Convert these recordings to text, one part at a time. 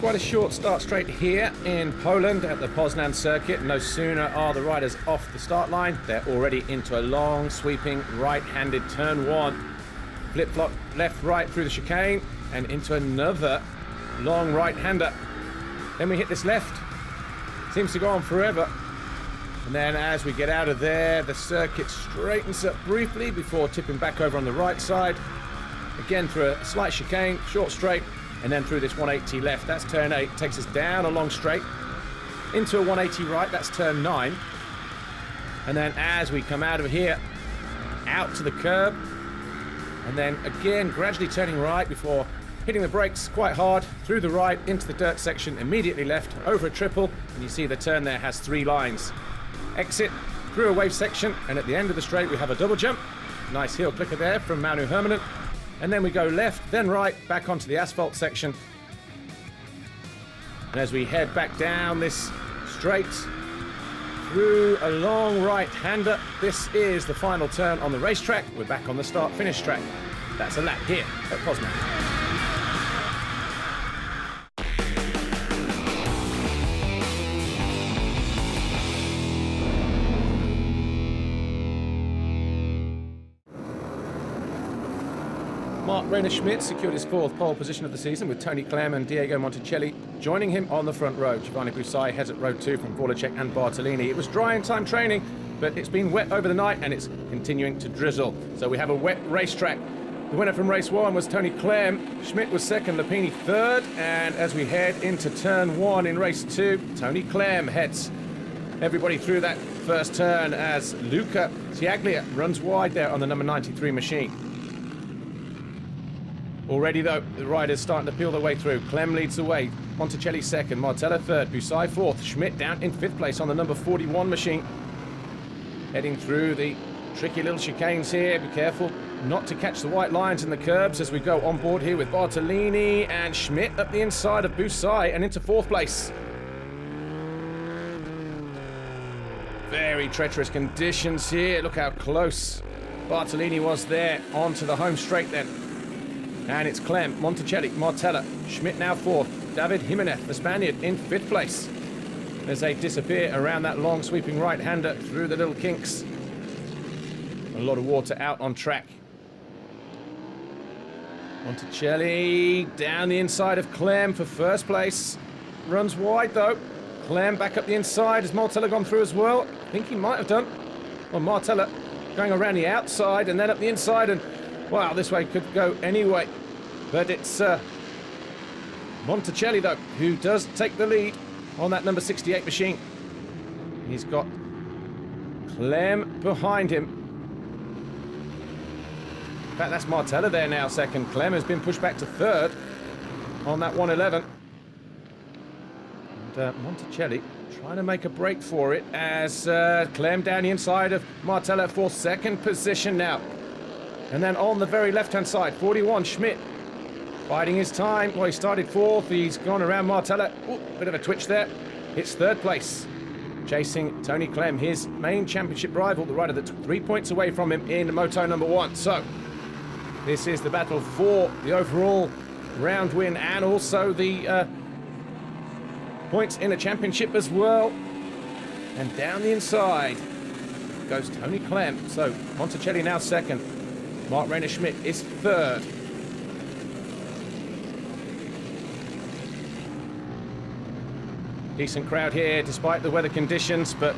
quite a short start straight here in Poland at the Poznan circuit. No sooner are the riders off the start line, they're already into a long sweeping right-handed turn one. Flip-flop left-right through the chicane and into another long right-hander. Then we hit this left. Seems to go on forever. And then as we get out of there, the circuit straightens up briefly before tipping back over on the right side. Again through a slight chicane, short straight, and then through this 180 left. That's turn 8, takes us down a long straight into a 180 right, that's turn 9. And then as we come out of here, out to the curb, and then again gradually turning right before hitting the brakes quite hard through the right into the dirt section, immediately left over a triple, and you see the turn there has 3 lines. Exit through a wave section, and at the end of the straight we have a double jump. Nice heel clicker there from Manu Hermanen. And then we go left, then right, back onto the asphalt section. And as we head back down this straight through a long right-hander, this is the final turn on the racetrack. We're back on the start-finish track. That's a lap here at Poznan. Mark Reiner-Schmidt secured his 4th pole position of the season with Tony Clem and Diego Monticelli joining him on the front row. Giovanni Busai heads at row 2 from Voracek and Bartolini. It was dry in time training, but it's been wet over the night and it's continuing to drizzle. So we have a wet racetrack. The winner from race 1 was Tony Clem. Schmidt was 2nd, Lapini 3rd. And as we head into turn 1 in race 2, Tony Clem heads everybody through that first turn as Luca Ciaglia runs wide there on the number 93 machine. Already, though, the riders starting to peel their way through. Clem leads the way. Monticelli 2nd, Martella 3rd, Busai 4th, Schmidt down in 5th place on the number 41 machine. Heading through the tricky little chicanes here. Be careful not to catch the white lines in the curbs as we go on board here with Bartolini and Schmidt up the inside of Busai and into 4th place. Very treacherous conditions here. Look how close Bartolini was there onto the home straight then. And it's Clem, Monticelli, Martella, Schmidt now 4th, David Jimenez, the Spaniard, in 5th place. As they disappear around that long sweeping right-hander through the little kinks. A lot of water out on track. Monticelli down the inside of Clem for 1st place. Runs wide though. Clem back up the inside. Has Martella gone through as well? I think he might have done. Well, Martella going around the outside and then up the inside, and wow, this way could go anyway. But it's Monticelli, though, who does take the lead on that number 68 machine. He's got Clem behind him. In fact, that's Martella there now 2nd. Clem has been pushed back to 3rd on that 111. And Monticelli trying to make a break for it as Clem down the inside of Martella for 2nd position now. And then on the very left-hand side, 41, Schmidt, biding his time. Well, he started 4th. He's gone around Martella. Ooh, bit of a twitch there. It's 3rd place. Chasing Tony Clem, his main championship rival, the rider that's 3 points away from him in Moto number 1. So, this is the battle for the overall round win and also the points in a championship as well. And down the inside goes Tony Clem. So, Monticelli now 2nd. Mark Reiner-Schmidt is 3rd. Decent crowd here despite the weather conditions, but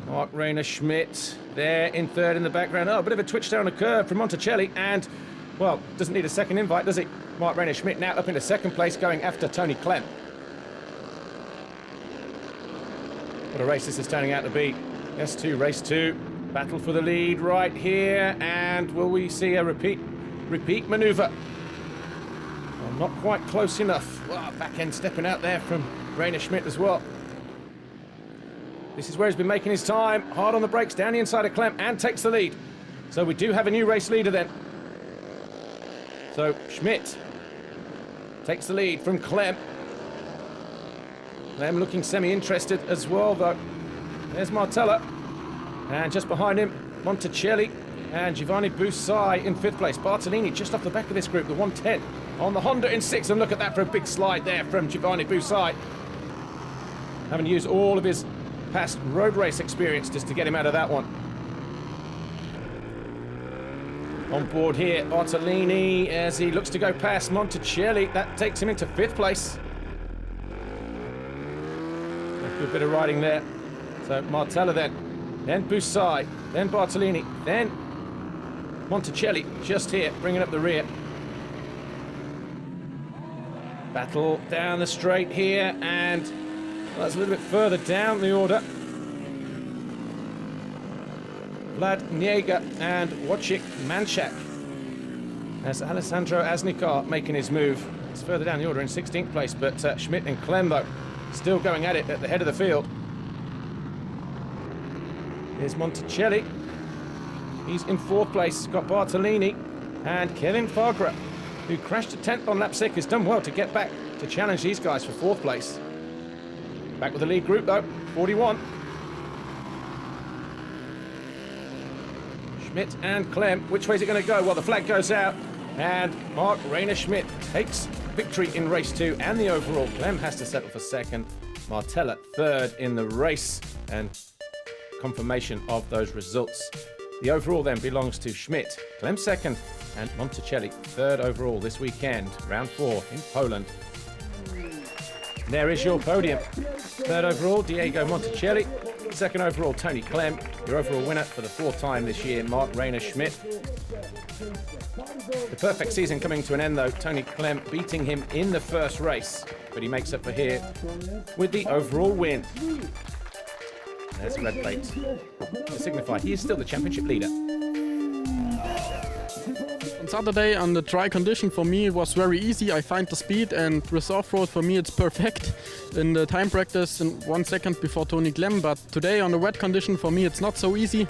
Mark Reiner-Schmidt there in 3rd in the background. Oh, a bit of a twitch down the curve from Monticelli, and, well, doesn't need a second invite, does he? Mark Reiner-Schmidt now up into 2nd place going after Tony Clem. What a race this is turning out to be. S2, race 2. Battle for the lead right here, and will we see a repeat manoeuvre? Well, not quite close enough. Well, back end stepping out there from Reiner-Schmidt as well. This is where he's been making his time. Hard on the brakes, down the inside of Clem, and takes the lead. So we do have a new race leader then. So Schmidt takes the lead from Clem. Clem looking semi-interested as well, though. There's Martella. And just behind him, Monticelli and Giovanni Busai in 5th place. Bartolini just off the back of this group, the 110. on the Honda in 6th, and look at that for a big slide there from Giovanni Busai. Having used all of his past road race experience just to get him out of that one. On board here, Bartolini, as he looks to go past Monticelli. That takes him into 5th place. A good bit of riding there. So Martella then Busai, then Bartolini, then Monticelli just here, bringing up the rear. Battle down the straight here, and that's a little bit further down the order. Vlad Niega and Wojciech Manchak, as Alessandro Aznicar making his move. It's further down the order in 16th place, but Schmidt and Clem, though, still going at it at the head of the field. Here's Monticelli. He's in 4th place. Got Bartolini and Kevin Fagra, who crashed to 10th on lap 6, has done well to get back to challenge these guys for 4th place. Back with the lead group, though, 41. Schmidt and Clem, which way is it going to go? Well, the flag goes out, and Mark Rainer Schmidt takes victory in race 2 and the overall. Clem has to settle for 2nd, Martella 3rd in the race, and confirmation of those results. The overall then belongs to Schmidt, Clem 2nd, and Monticelli 3rd overall this weekend, round 4 in Poland. There is your podium. 3rd overall, Diego Monticelli. 2nd overall, Tony Clem. Your overall winner for the 4th time this year, Mark Rainer Schmidt. The perfect season coming to an end, though. Tony Clem beating him in the first race, but he makes up for here with the overall win. There's a red plate to signify he is still the championship leader. On Saturday, on the dry condition, for me it was very easy. I find the speed, and with off-road for me it's perfect. In the time practice, in 1 second before Tony Clem, but today on the wet condition for me it's not so easy.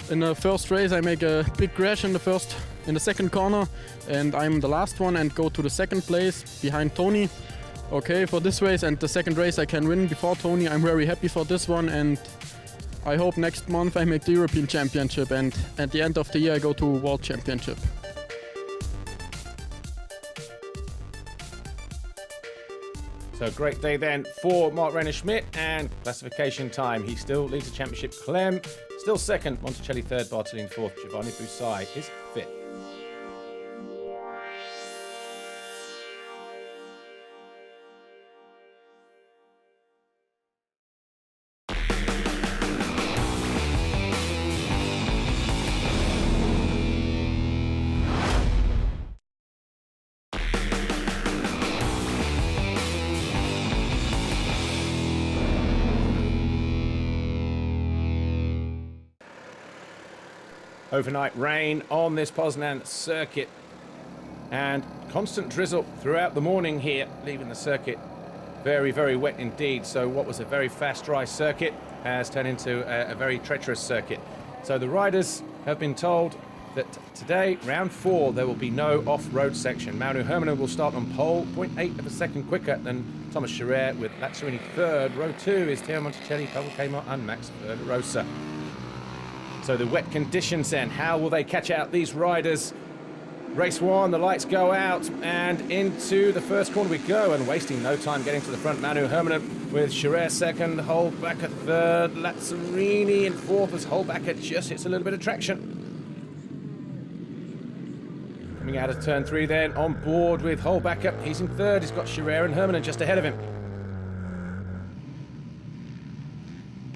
In the first race I make a big crash in the second corner, and I'm the last one and go to the 2nd place behind Tony. Okay, for this race and the 2nd race I can win before Tony. I'm very happy for this one, and I hope next month I make the European Championship, and at the end of the year I go to World Championship. So great day then for Mark Rainer Schmidt, and classification time. He still leads the championship. Clem still 2nd, Monticelli 3rd, Bartolini 4th, Giovanni Busai is 5th. Overnight rain on this Poznan circuit, and constant drizzle throughout the morning here, leaving the circuit very, very wet indeed. So what was a very fast, dry circuit has turned into a very treacherous circuit. So the riders have been told that today, round 4, there will be no off-road section. Maunu Hermanen will start on pole, 0.8 of a second quicker than Thomas Scherer, with Lazzarini 3rd. Row 2 is Teo Monticelli, Pavel Kmart and Max Verderosa. So the wet conditions then, how will they catch out these riders? Race 1, the lights go out, and into the first corner we go, and wasting no time getting to the front. Maunu Hermanen with Scherer 2nd, Holbacher 3rd, Lazzarini in 4th as Holbacher just hits a little bit of traction. Coming out of turn 3 then, on board with Holbacher. He's in 3rd, he's got Scherer and Hermanen just ahead of him.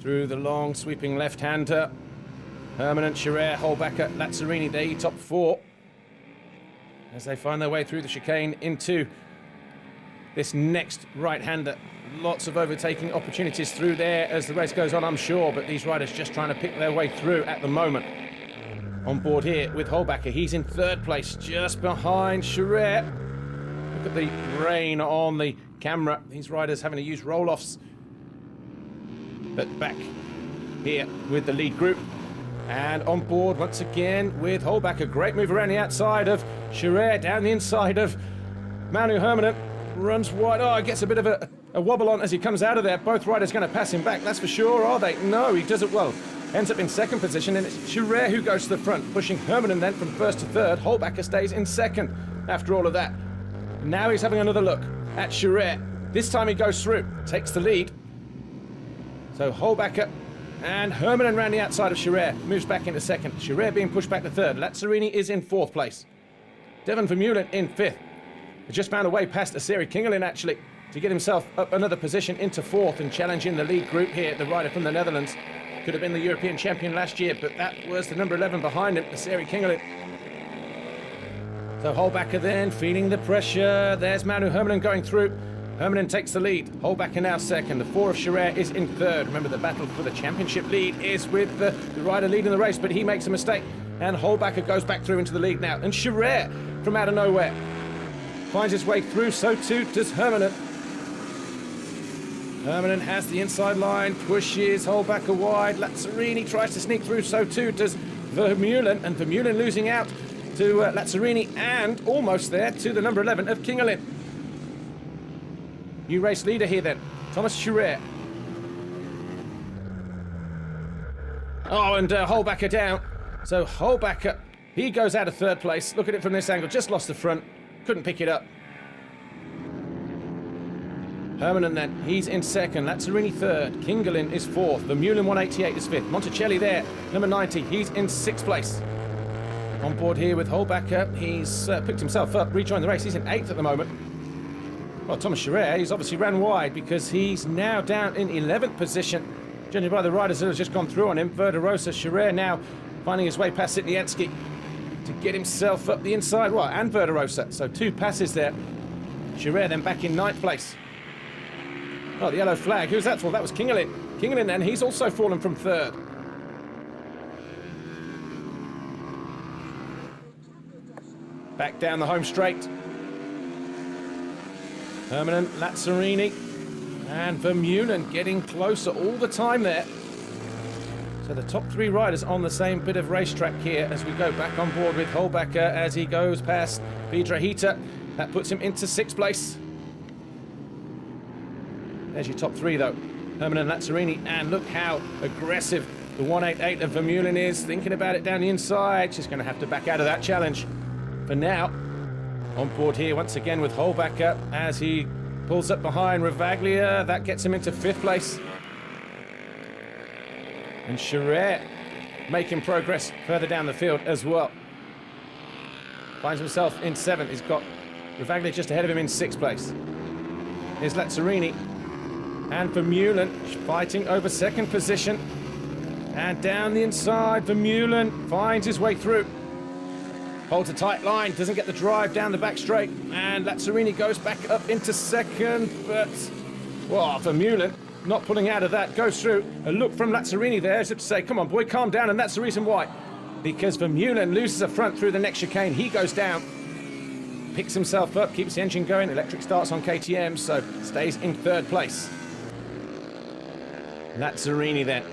Through the long sweeping left-hander. Hermanen, Scherer, Holbacher, Lazzarini, they top 4 as they find their way through the chicane into this next right-hander. Lots of overtaking opportunities through there as the race goes on, I'm sure, but these riders just trying to pick their way through at the moment. On board here with Holbacher, he's in 3rd place, just behind Scherer. Look at the rain on the camera. These riders having to use roll-offs. But back here with the lead group. And on board once again with Holbacher. Great move around the outside of Scherer, down the inside of Maunu Hermanen. Runs wide. Oh, gets a bit of a wobble on as he comes out of there. Both riders going to pass him back, that's for sure, are they? No, he does it well. Ends up in 2nd position, and it's Scherer who goes to the front, pushing Hermanen then from 1st to 3rd. Holbacher stays in 2nd after all of that. Now he's having another look at Scherer. This time he goes through, takes the lead. So Holbacher and Hermann around the outside of Scherer, moves back into second. Scherer being pushed back to third. Lazzarini is in fourth place. Devon Vermeulen in fifth. He just found a way past Asiri Kingelin actually to get himself up another position into fourth and challenging the lead group here. The rider from the Netherlands could have been the European champion last year, but that was the number 11 behind him, Asiri Kingelin. So Holbacher then feeling the pressure. There's Manu Hermann going through. Hermann takes the lead. Holbacher now second. The 4 of Scherer is in third. Remember, the battle for the championship lead is with the rider leading the race, but he makes a mistake. And Holbacher goes back through into the lead now. And Scherer, from out of nowhere, finds his way through. So too does Hermann. Hermann has the inside line, pushes Holbacher wide. Lazzarini tries to sneak through. So too does Vermeulen. And Vermeulen losing out to Lazzarini and almost there to the number 11 of Kingelin. New race leader here then, Thomas Scherer. Oh, and Holbacher down. So Holbacher, he goes out of third place. Look at it from this angle, just lost the front, couldn't pick it up. Hermann then, he's in second. Lazzarini third. Kingelin is fourth. Vermeulen 188 is fifth. Monticelli there, number 90. He's in sixth place. On board here with Holbacher. He's picked himself up, rejoined the race. He's in eighth at the moment. Well, Thomas Scherer, he's obviously ran wide because he's now down in 11th position. Judging by the riders that have just gone through on him. Verderosa, Scherer now finding his way past Sitniansky to get himself up the inside. Well, and Verderosa. So 2 passes there. Scherer then back in 9th place. Oh, the yellow flag. Who's that for? That was Kingelin. Kingelin then, he's also fallen from third. Back down the home straight. Hermann, Lazzarini, and Vermeulen getting closer all the time there. So the top 3 riders on the same bit of racetrack here as we go back on board with Holbacher as he goes past Piedrahita. That puts him into 6th place. There's your top 3 though. Hermann and Lazzarini, and look how aggressive the 188 of Vermeulen is. Thinking about it down the inside. She's going to have to back out of that challenge. For now, on board here once again with Holbacher as he pulls up behind Ravaglia. That gets him into 5th place. And Scherer making progress further down the field as well. Finds himself in 7th. He's got Ravaglia just ahead of him in 6th place. Here's Lazzarini and Vermeulen fighting over 2nd position. And down the inside, Vermeulen finds his way through. Holds a tight line, doesn't get the drive down the back straight, and Lazzarini goes back up into 2nd, but, well, Vermeulen not pulling out of that, goes through. A look from Lazzarini there as if to say, come on boy, calm down, and that's the reason why. Because Vermeulen loses a front through the next chicane, he goes down, picks himself up, keeps the engine going, electric starts on KTM, so stays in 3rd place. Lazzarini then,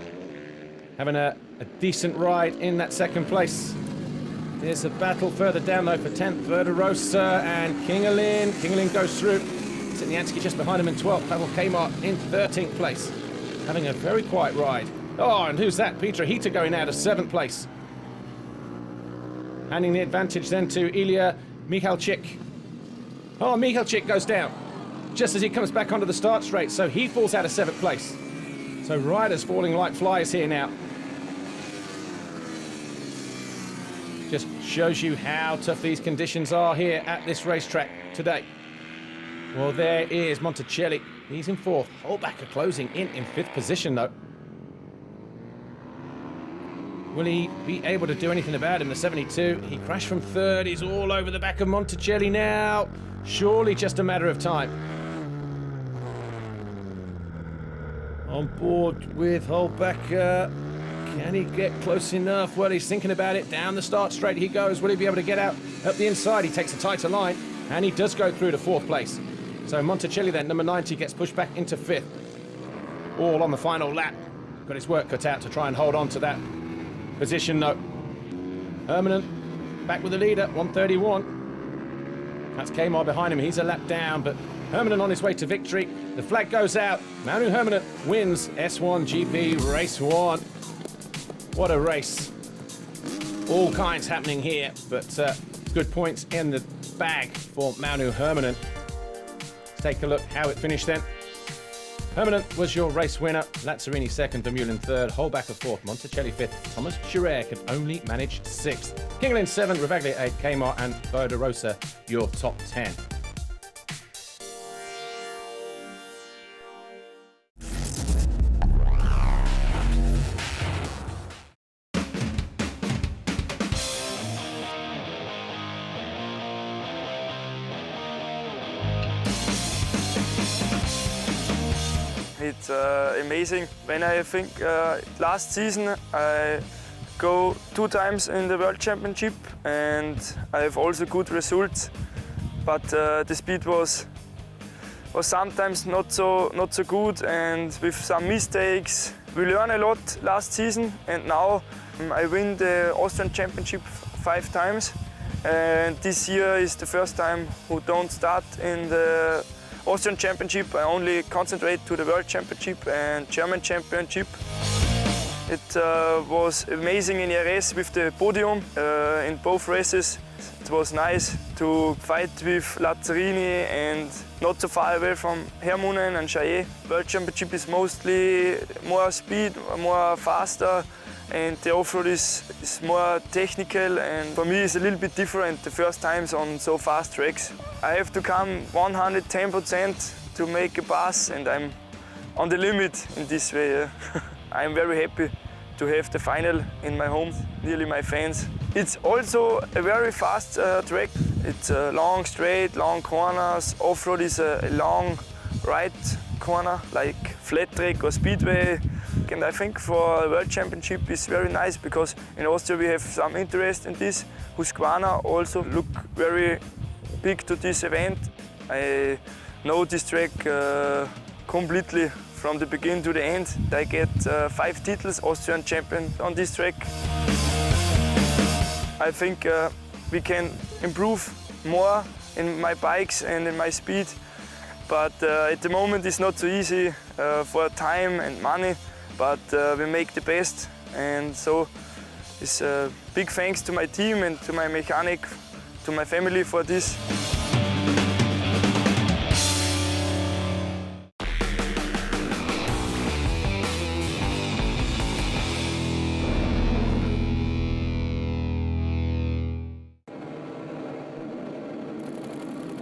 having a decent ride in that 2nd place. There's a battle further down though for 10th, Verderosa and Kingelin. Kingelin goes through. Sitniansky just behind him in 12th. Pavel Kmart in 13th place. Having a very quiet ride. Oh, and who's that? Piedrahita going out of 7th place. Handing the advantage then to Ilya Michalczyk. Oh, Michalczyk goes down just as he comes back onto the start straight, so he falls out of 7th place. So riders falling like flies here now. Just shows you how tough these conditions are here at this racetrack today. Well, there is Monticelli. He's in 4th. Holbacher closing in 5th position, though. Will he be able to do anything about him? The 72, he crashed from 3rd. He's all over the back of Monticelli now. Surely just a matter of time. On board with Holbacher. Can he get close enough? Well, he's thinking about it. Down the start straight he goes. Will he be able to get out up the inside? He takes a tighter line, and he does go through to 4th place. So Monticelli then, number 90, gets pushed back into 5th. All on the final lap. Got his work cut out to try and hold on to that position, though. Hermann back with the leader, 131. That's Kmart behind him. He's a lap down, but Hermann on his way to victory. The flag goes out. Manu Hermann wins S1GP Race 1. What a race. All kinds happening here, but good points in the bag for Manu Hermanen. Let's take a look how it finished then. Hermanen was your race winner, Lazzarini second, Vermeulen third, Holbacher fourth, Monticelli fifth, Thomas Schurer could only manage sixth. Kingelin seventh, Ravaglia eighth, Kmart and Verderosa your top 10. It's amazing. When I think last season I go 2 times in the World Championship and I have also good results, but the speed was sometimes not so good and with some mistakes. We learned a lot last season and now I win the Austrian Championship 5 times, and this year is the first time who don't start in the Austrian Championship. I only concentrate to the World Championship and German Championship. It was amazing in Jerez with the podium in both races. It was nice to fight with Lazzarini and not so far away from Hermanen and Chaillet. World Championship is mostly more speed, more faster, and the off-road is more technical, and for me it's a little bit different the first times on so fast tracks. I have to come 110% to make a pass and I'm on the limit in this way. I'm very happy to have the final in my home, nearly my fans. It's also a very fast track. It's a long straight, long corners. Off-road is a long right corner, like flat track or speedway. And I think for a World Championship is very nice because in Austria we have some interest in this. Husqvarna also look very big to this event. I know this track completely from the beginning to the end. I get 5 titles Austrian champion on this track. I think we can improve more in my bikes and in my speed, but at the moment it's not so easy for time and money. But we make the best, and so it's a big thanks to my team and to my mechanic, to my family for this.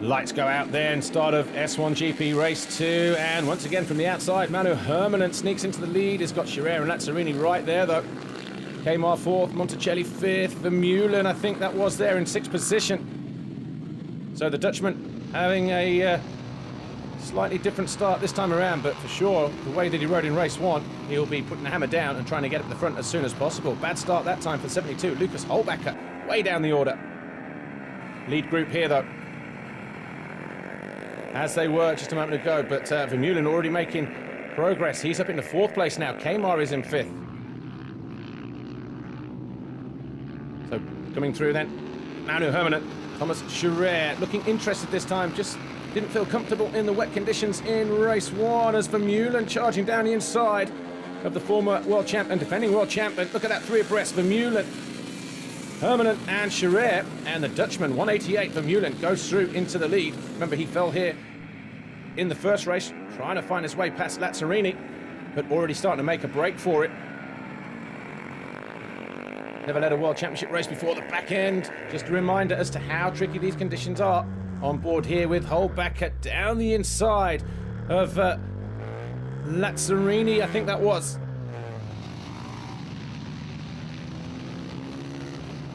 Lights go out then, start of S1GP race 2, and once again from the outside, Manu Hermanen sneaks into the lead. He's got Schurer and Lazzarini right there though. Kmart 4th, Monticelli 5th, Vermeulen I think that was there in 6th position. So the Dutchman having a slightly different start this time around, but for sure, the way that he rode in race 1, he'll be putting the hammer down and trying to get up the front as soon as possible. Bad start that time for 72, Lucas Holbacher, way down the order. Lead group here though, as they were just a moment ago, but Vermeulen already making progress. He's up into 4th place now. Kmart is in 5th. So coming through then, Manu Hermanen, Thomas Schurer looking interested this time, just didn't feel comfortable in the wet conditions in race 1 as Vermeulen charging down the inside of the former world champ and defending world champion. Look at that 3 abreast, Vermeulen, Hermanen and Schurer, and the Dutchman 188 Vermeulen goes through into the lead. Remember, he fell here in the first race, trying to find his way past Lazzarini, but already starting to make a break for it. Never led a World Championship race before the back end. Just a reminder as to how tricky these conditions are. On board here with Holbacher down the inside of Lazzarini, I think that was.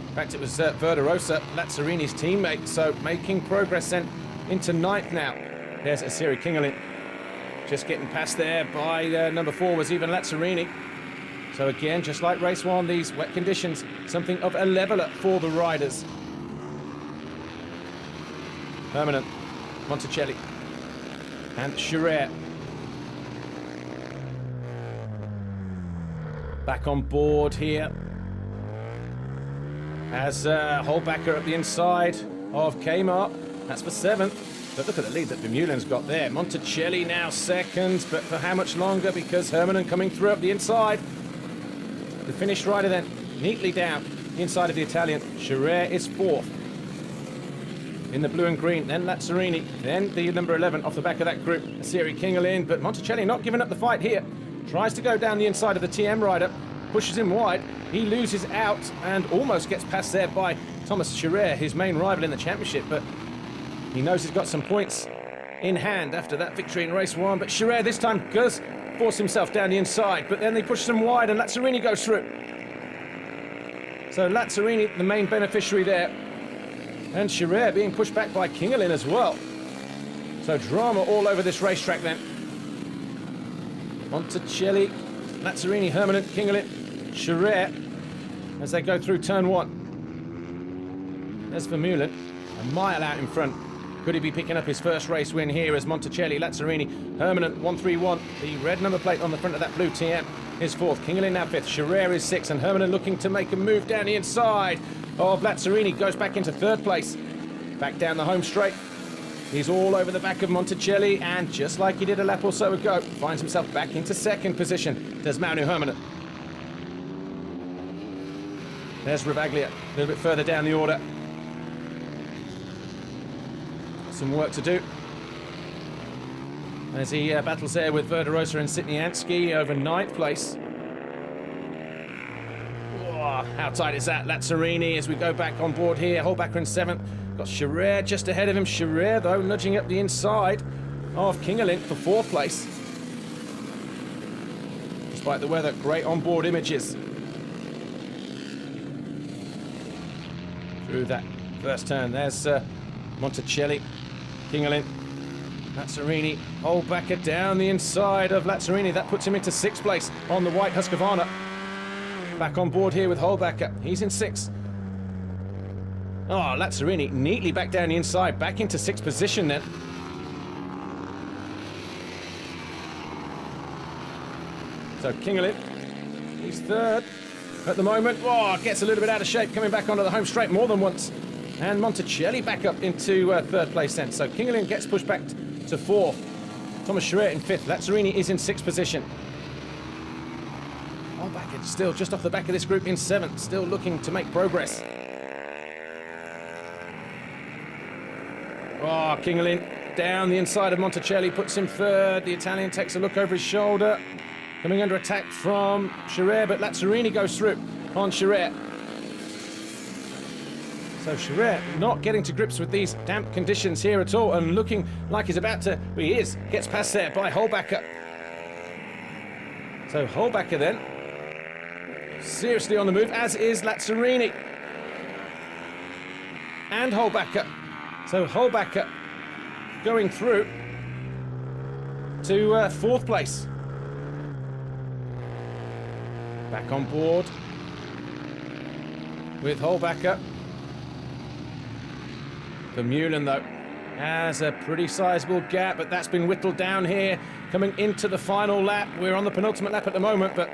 In fact, it was Verderosa, Lazzarini's teammate, so making progress then into 9th now. There's Asiri Kingelin, just getting past there by number 4 was even Lazzarini. So again, just like race 1, these wet conditions, something of a leveler for the riders. Hermanen, Monticelli, and Schurer. Back on board here as Holbacher up the inside of Kmart. That's for 7th. But look at the lead that Vermeulen's got there. Monticelli now 2nd, but for how much longer? Because Hermanen coming through up the inside. The finished rider then neatly down the inside of the Italian. Schurer is 4th. in the blue and green, then Lazzarini, then the number 11 off the back of that group, Asiri Kingelin, but Monticelli not giving up the fight here. Tries to go down the inside of the TM rider, pushes him wide, he loses out and almost gets passed there by Thomas Scherer, his main rival in the championship, but he knows he's got some points in hand after that victory in race 1, but Scherer this time does force himself down the inside, but then they push him wide and Lazzarini goes through. So Lazzarini, the main beneficiary there, and Scherer being pushed back by Kingelin as well. So drama all over this racetrack then. Monticelli, Lazzarini, Hermann, Kingelin, Scherer as they go through turn 1. There's Vermeulen, a mile out in front. Could he be picking up his first race win here as Monticelli, Lazzarini, Hermann 131. The red number plate on the front of that blue TM is 4th. Kingelin now 5th. Scherer is 6th. And Hermann looking to make a move down the inside of Lazzarini. Goes back into 3rd place. Back down the home straight. He's all over the back of Monticelli. And just like he did a lap or so ago, finds himself back into 2nd position. There's Manu Hermann. There's Ravaglia, a little bit further down the order. Some work to do as he battles there with Verderosa and Sitniansky over 9th place. Oh, how tight is that? Lazzarini as we go back on board here. Holbacher in 7th. Got Scherer just ahead of him. Scherer, though, nudging up the inside of Kingelin for 4th place. Despite the weather, great on-board images. Through that first turn, there's Monticelli. Kingelin, Lazzarini, Holbacher down the inside of Lazzarini. That puts him into 6th place on the white Husqvarna. Back on board here with Holbacher. He's in 6th. Oh, Lazzarini neatly back down the inside, back into 6th position then. So Kingelin, he's 3rd at the moment. Oh, gets a little bit out of shape, coming back onto the home straight more than once. And Monticelli back up into 3rd place then. So Kingelin gets pushed back to 4th. Thomas Scherer in 5th. Lazzarini is in 6th position. Holbacher still just off the back of this group in 7th. Still looking to make progress. Oh, Kingelin down the inside of Monticelli. Puts him 3rd. The Italian takes a look over his shoulder. Coming under attack from Scherer, but Lazzarini goes through on Scherer. So Scherer not getting to grips with these damp conditions here at all and looking like he's about to, well, he is, gets past there by Holbacher. So Holbacher then, seriously on the move, as is Lazzarini. And Holbacher. So Holbacher going through to 4th place. Back on board with Holbacher. Vermeulen, though, has a pretty sizable gap, but that's been whittled down here. Coming into the final lap. We're on the penultimate lap at the moment, but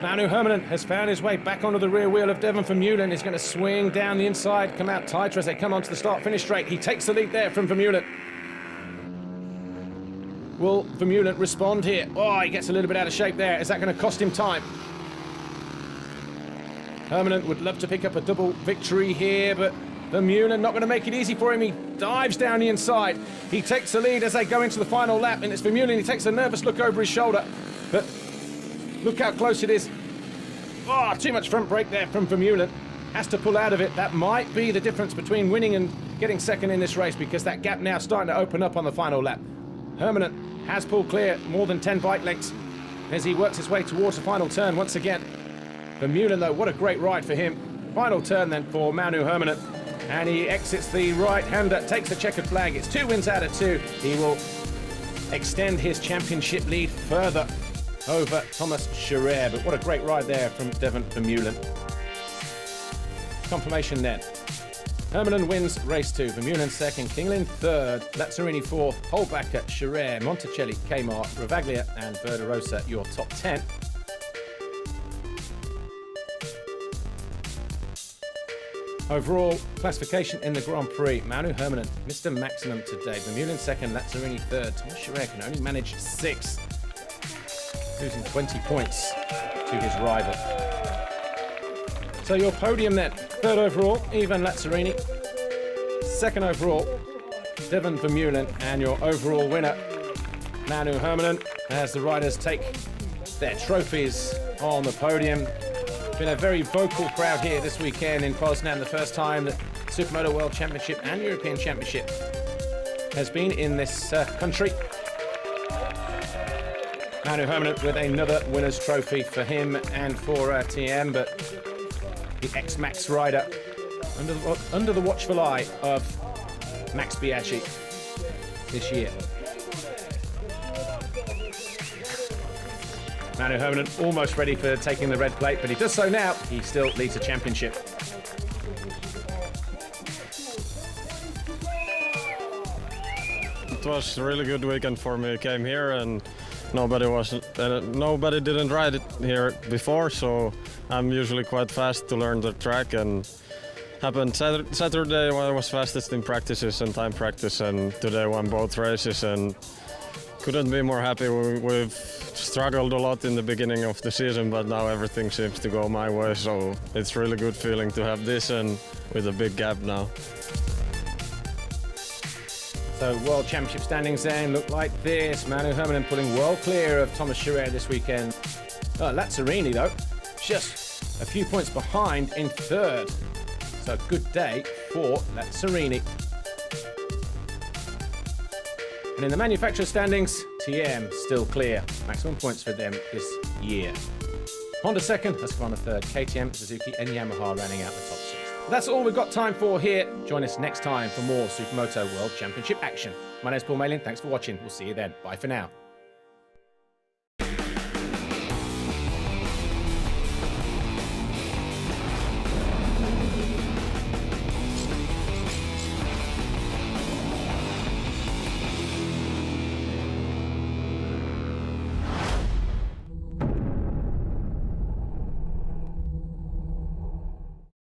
Manu Hermann has found his way back onto the rear wheel of Devon Vermeulen. He's going to swing down the inside, come out tighter as they come onto the start-finish straight. He takes the lead there from Vermeulen. Will Vermeulen respond here? Oh, he gets a little bit out of shape there. Is that going to cost him time? Hermann would love to pick up a double victory here, but Vermeulen not going to make it easy for him. He dives down the inside. He takes the lead as they go into the final lap, and it's Vermeulen. He takes a nervous look over his shoulder, but look how close it is. Oh, too much front brake there from Vermeulen. Has to pull out of it. That might be the difference between winning and getting 2nd in this race, because that gap now starting to open up on the final lap. Hermann has pulled clear more than 10 bike lengths as he works his way towards the final turn once again. Vermeulen, though, what a great ride for him. Final turn then for Manu Hermann. And he exits the right-hander, takes the checkered flag. It's 2 wins out of 2. He will extend his championship lead further over Thomas Scherer. But what a great ride there from Devon Vermeulen. Confirmation then. Hermann wins race 2. Vermeulen 2nd, Kingelin 3rd, Lazzarini 4th, Holbacher, Scherer, Monticelli, Kmart, Ravaglia and Verderosa your top 10. Overall classification in the Grand Prix, Manu Hermann, Mr. Maximum today. Vermeulen 2nd, Lazzarini 3rd. Thomas Scherer can only manage 6th, losing 20 points to his rival. So your podium then, 3rd overall, Ivan Lazzarini. second overall, Devon Vermeulen, and your overall winner, Manu Hermanen, as the riders take their trophies on the podium. Been a very vocal crowd here this weekend in Poznan, the first time that Supermoto World Championship and European Championship has been in this country. Manu Hermanen with another winner's trophy for him and for TM, but the ex-Max rider under the watchful eye of Max Biaggi this year. Manu Hermanen almost ready for taking the red plate, but he does so now. He still leads the championship. It was a really good weekend for me. I came here and nobody didn't ride it here before, so I'm usually quite fast to learn the track, and happened Saturday I was fastest in practices and time practice, and today won both races and couldn't be more happy. We've struggled a lot in the beginning of the season, but now everything seems to go my way, so it's really good feeling to have this and with a big gap now. So World Championship standings then look like this. Manu Hermanen pulling well clear of Thomas Schurer this weekend. Lazzarini though, just a few points behind in third. So good day for Lazzarini. And in the manufacturer standings, TM still clear. Maximum points for them this year. Honda second, Husqvarna third, KTM, Suzuki and Yamaha rounding out the top six. That's all we've got time for here. Join us next time for more Supermoto World Championship action. My name's Paul Malin. Thanks for watching. We'll see you then. Bye for now.